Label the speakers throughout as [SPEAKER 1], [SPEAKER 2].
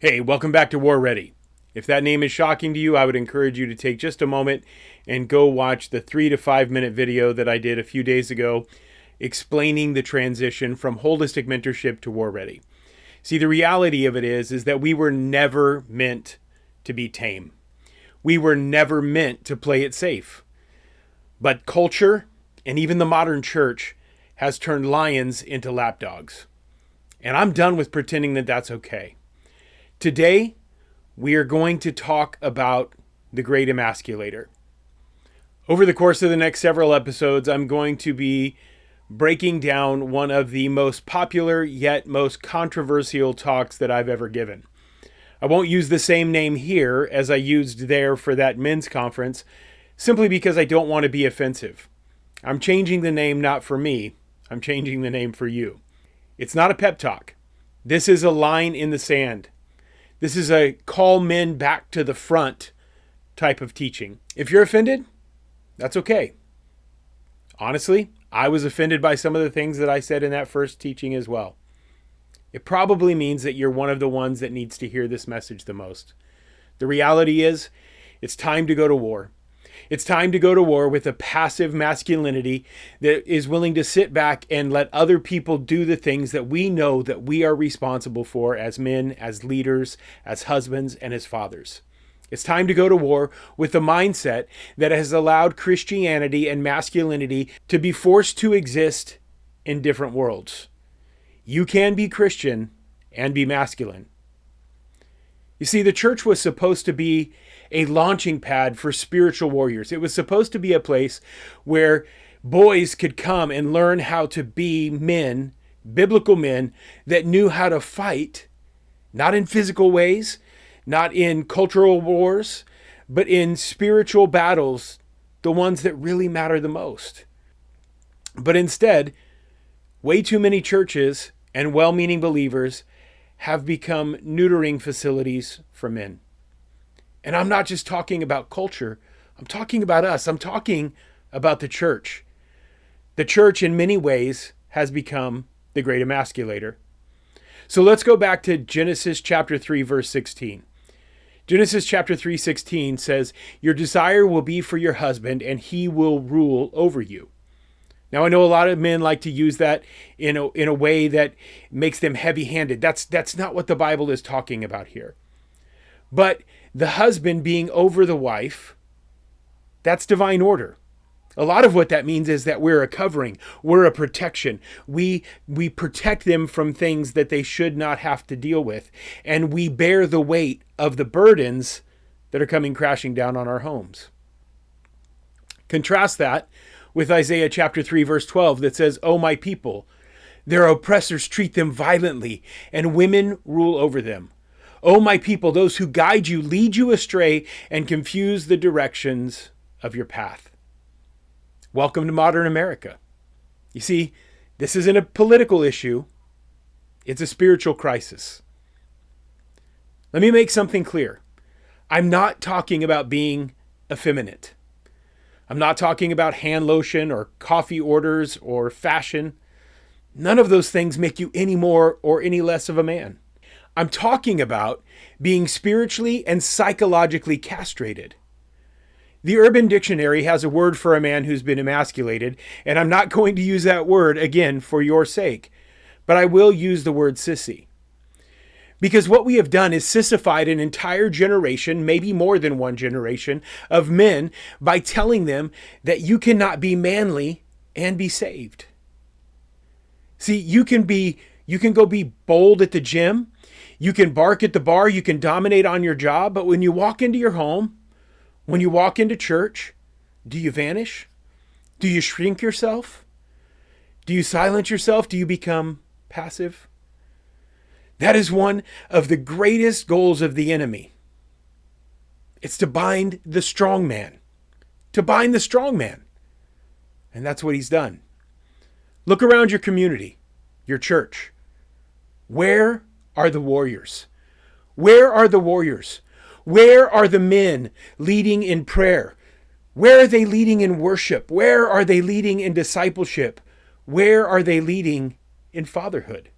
[SPEAKER 1] Hey, welcome back to War Ready. If that name is shocking to you, I would encourage you to take just a moment and go watch the 3 to 5 minute video that I did a few days ago explaining the transition from holistic mentorship to War Ready. See, the reality of it is that we were never meant to be tame. We were never meant to play it safe. But culture and even the modern church has turned lions into lapdogs. And I'm done with pretending that that's okay. Today, we are going to talk about the Great Emasculator. Over the course of the next several episodes, I'm going to be breaking down one of the most popular yet most controversial talks that I've ever given. I won't use the same name here as I used there for that men's conference, simply because I don't want to be offensive. I'm changing the name not for me, I'm changing the name for you. It's not a pep talk. This is a line in the sand. This is a call men back to the front type of teaching. If you're offended, that's okay. Honestly, I was offended by some of the things that I said in that first teaching as well. It probably means that you're one of the ones that needs to hear this message the most. The reality is, it's time to go to war. It's time to go to war with a passive masculinity that is willing to sit back and let other people do the things that we know that we are responsible for as men, as leaders, as husbands, and as fathers. It's time to go to war with a mindset that has allowed Christianity and masculinity to be forced to exist in different worlds. You can be Christian and be masculine. You see, the church was supposed to be a launching pad for spiritual warriors. It was supposed to be a place where boys could come and learn how to be men, biblical men, that knew how to fight, not in physical ways, not in cultural wars, but in spiritual battles, the ones that really matter the most. But instead, way too many churches and well-meaning believers have become neutering facilities for men. And I'm not just talking about culture. I'm talking about us. I'm talking about the church. The church, in many ways, has become the Great Emasculator. So let's go back to Genesis chapter 3, verse 16. Genesis chapter 3:16 says, "Your desire will be for your husband, and he will rule over you." Now, I know a lot of men like to use that in a way that makes them heavy-handed. That's not what the Bible is talking about here. But the husband being over the wife, that's divine order. A lot of what that means is that we're a covering, we're a protection. We protect them from things that they should not have to deal with. And we bear the weight of the burdens that are coming crashing down on our homes. Contrast that with Isaiah chapter 3, verse 12 that says, "O my people, their oppressors treat them violently, and women rule over them. O my people, those who guide you lead you astray and confuse the directions of your path." Welcome to modern America. You see, this isn't a political issue. It's a spiritual crisis. Let me make something clear. I'm not talking about being effeminate. I'm not talking about hand lotion or coffee orders or fashion. None of those things make you any more or any less of a man. I'm talking about being spiritually and psychologically castrated. The Urban Dictionary has a word for a man who's been emasculated, and I'm not going to use that word again for your sake, but I will use the word sissy. Because what we have done is sissified an entire generation, maybe more than one generation, of men by telling them that you cannot be manly and be saved. See, you can go be bold at the gym, you can bark at the bar, you can dominate on your job, but when you walk into your home, when you walk into church, do you vanish? Do you shrink yourself? Do you silence yourself? Do you become passive? That is one of the greatest goals of the enemy. It's to bind the strong man. To bind the strong man. And that's what he's done. Look around your community, your church. Where are the warriors? Where are the warriors? Where are the men leading in prayer? Where are they leading in worship? Where are they leading in discipleship? Where are they leading in fatherhood?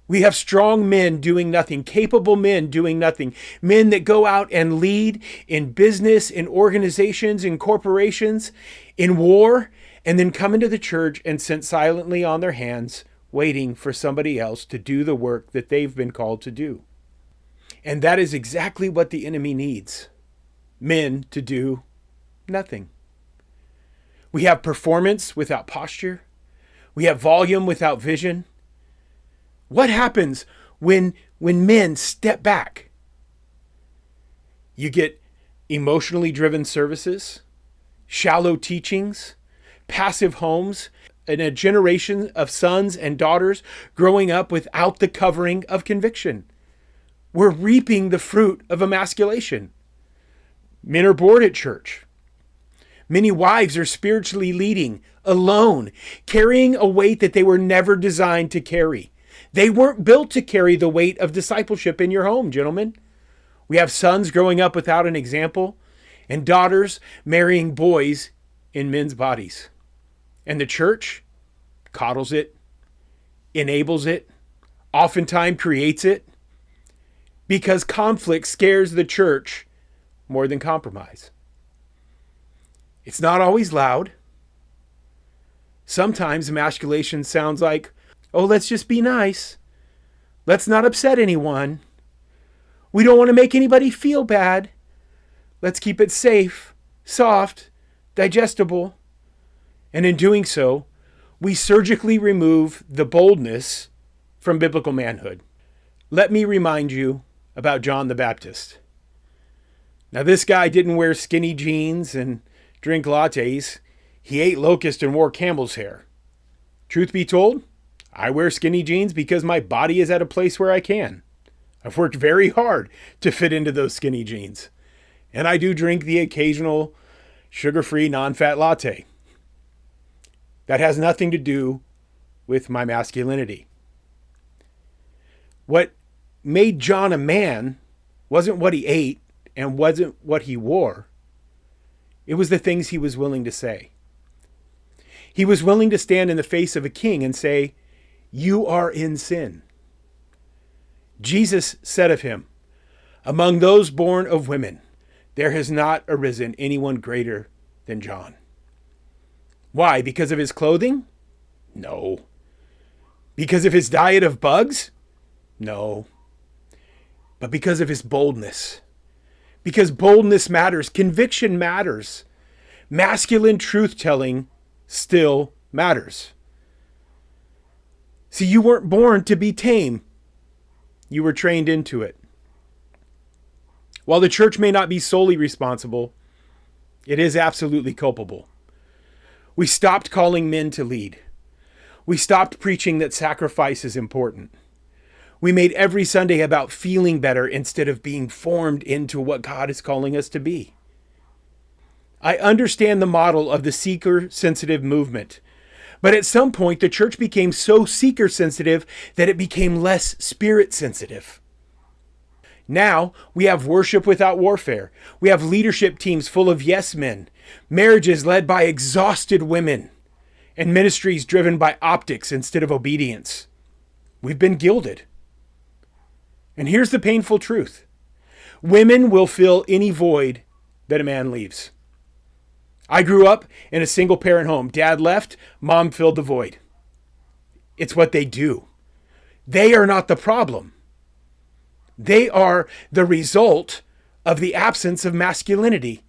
[SPEAKER 1] We have strong men doing nothing, capable men doing nothing, men that go out and lead in business, in organizations, in corporations, in war, and then come into the church and sit silently on their hands, waiting for somebody else to do the work that they've been called to do. And that is exactly what the enemy needs. Men to do nothing. We have performance without posture. We have volume without vision. What happens when men step back? You get emotionally driven services, shallow teachings, passive homes, and a generation of sons and daughters growing up without the covering of conviction. We're reaping the fruit of emasculation. Men are bored at church. Many wives are spiritually leading alone, carrying a weight that they were never designed to carry. They weren't built to carry the weight of discipleship in your home, gentlemen. We have sons growing up without an example and daughters marrying boys in men's bodies. And the church coddles it, enables it, oftentimes creates it, because conflict scares the church more than compromise. It's not always loud. Sometimes emasculation sounds like, oh, let's just be nice. Let's not upset anyone. We don't want to make anybody feel bad. Let's keep it safe, soft, digestible. And in doing so, we surgically remove the boldness from biblical manhood. Let me remind you about John the Baptist. Now, this guy didn't wear skinny jeans and drink lattes. He ate locust and wore camel's hair. Truth be told, I wear skinny jeans because my body is at a place where I can. I've worked very hard to fit into those skinny jeans. And I do drink the occasional sugar-free, non-fat latte. That has nothing to do with my masculinity. What made John a man wasn't what he ate and wasn't what he wore. It was the things he was willing to say. He was willing to stand in the face of a king and say, "You are in sin." Jesus said of him, "Among those born of women, there has not arisen anyone greater than John." Why? Because of his clothing? No. Because of his diet of bugs? No. But because of his boldness. Because boldness matters. Conviction matters. Masculine truth-telling still matters. See, you weren't born to be tame. You were trained into it. While the church may not be solely responsible, it is absolutely culpable. We stopped calling men to lead. We stopped preaching that sacrifice is important. We made every Sunday about feeling better instead of being formed into what God is calling us to be. I understand the model of the seeker-sensitive movement, but at some point the church became so seeker-sensitive that it became less spirit-sensitive. Now we have worship without warfare. We have leadership teams full of yes men, marriages led by exhausted women, and ministries driven by optics instead of obedience. We've been gilded. And here's the painful truth. Women will fill any void that a man leaves. I grew up in a single-parent home. Dad left, mom filled the void. It's what they do. They are not the problem. They are the result of the absence of masculinity.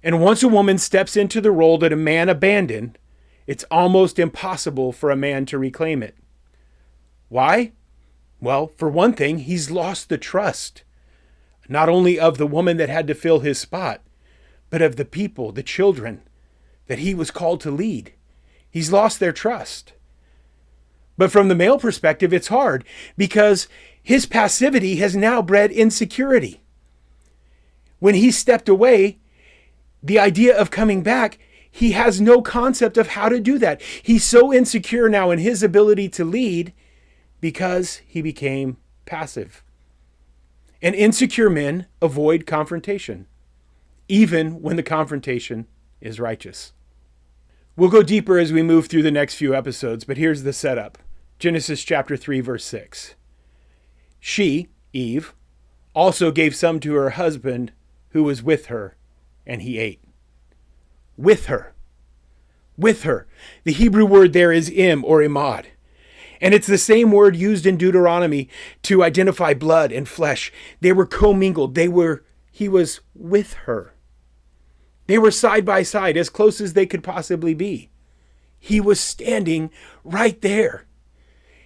[SPEAKER 1] And once a woman steps into the role that a man abandoned, it's almost impossible for a man to reclaim it. Why? Well, for one thing, he's lost the trust, not only of the woman that had to fill his spot, but of the people, the children that he was called to lead. He's lost their trust. But from the male perspective, it's hard because his passivity has now bred insecurity. When he stepped away, the idea of coming back, he has no concept of how to do that. He's so insecure now in his ability to lead because he became passive. And insecure men avoid confrontation, even when the confrontation is righteous. We'll go deeper as we move through the next few episodes, but here's the setup. Genesis chapter 3, verse 6. She, Eve, also gave some to her husband who was with her, and he ate. With her. With her. The Hebrew word there is im or imad. And it's the same word used in Deuteronomy to identify blood and flesh. They were commingled. He was with her. They were side by side, as close as they could possibly be. He was standing right there.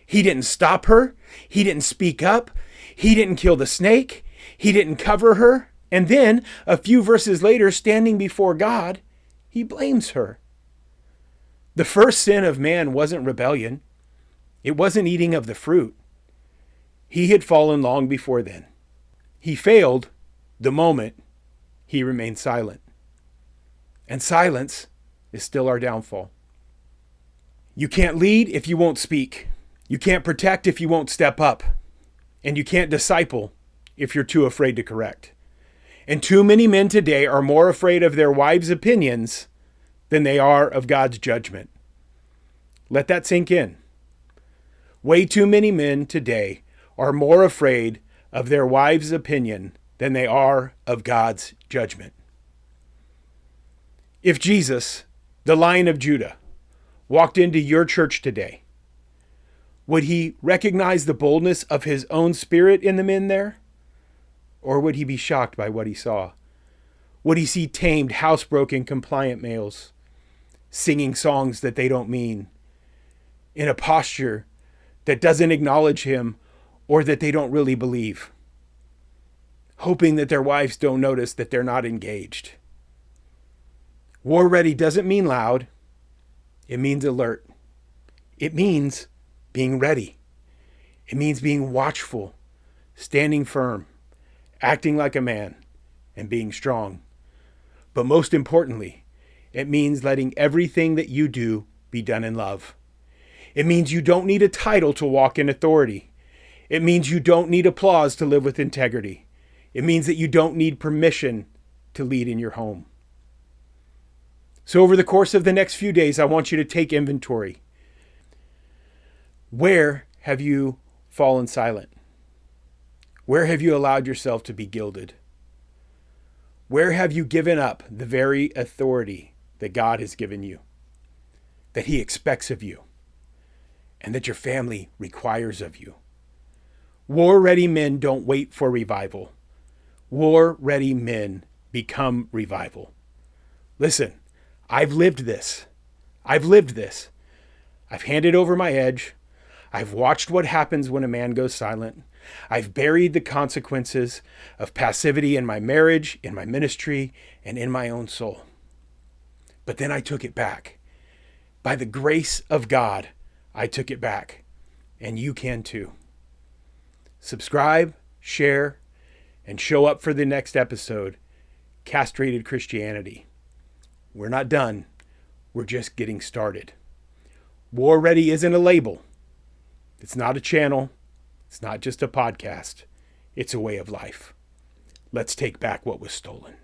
[SPEAKER 1] He didn't stop her. He didn't speak up. He didn't kill the snake. He didn't cover her. And then, a few verses later, standing before God, he blames her. The first sin of man wasn't rebellion. It wasn't eating of the fruit. He had fallen long before then. He failed the moment he remained silent. And silence is still our downfall. You can't lead if you won't speak. You can't protect if you won't step up. And you can't disciple if you're too afraid to correct. And too many men today are more afraid of their wives' opinions than they are of God's judgment. Let that sink in. Way too many men today are more afraid of their wives' opinion than they are of God's judgment. If Jesus, the Lion of Judah, walked into your church today, would he recognize the boldness of his own spirit in the men there? Or would he be shocked by what he saw? Would he see tamed, housebroken, compliant males singing songs that they don't mean, in a posture that doesn't acknowledge him or that they don't really believe, hoping that their wives don't notice that they're not engaged? War ready doesn't mean loud. It means alert. It means being ready. It means being watchful, standing firm, acting like a man, and being strong. But most importantly, it means letting everything that you do be done in love. It means you don't need a title to walk in authority. It means you don't need applause to live with integrity. It means that you don't need permission to lead in your home. So over the course of the next few days, I want you to take inventory. Where have you fallen silent? Where have you allowed yourself to be gilded? Where have you given up the very authority that God has given you, that he expects of you, and that your family requires of you? War-ready men don't wait for revival. War-ready men become revival. Listen, I've lived this. I've handed over my edge. I've watched what happens when a man goes silent. I've buried the consequences of passivity in my marriage, in my ministry, and in my own soul. But then I took it back. By the grace of God, I took it back. And you can too. Subscribe, share, and show up for the next episode, Castrated Christianity. We're not done. We're just getting started. War Ready isn't a label. It's not a channel. It's not just a podcast. It's a way of life. Let's take back what was stolen.